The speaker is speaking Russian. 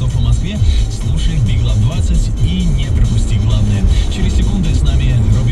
часов по Москве. Слушай Big Love 20 и не пропусти главное. Через секунды с нами Робби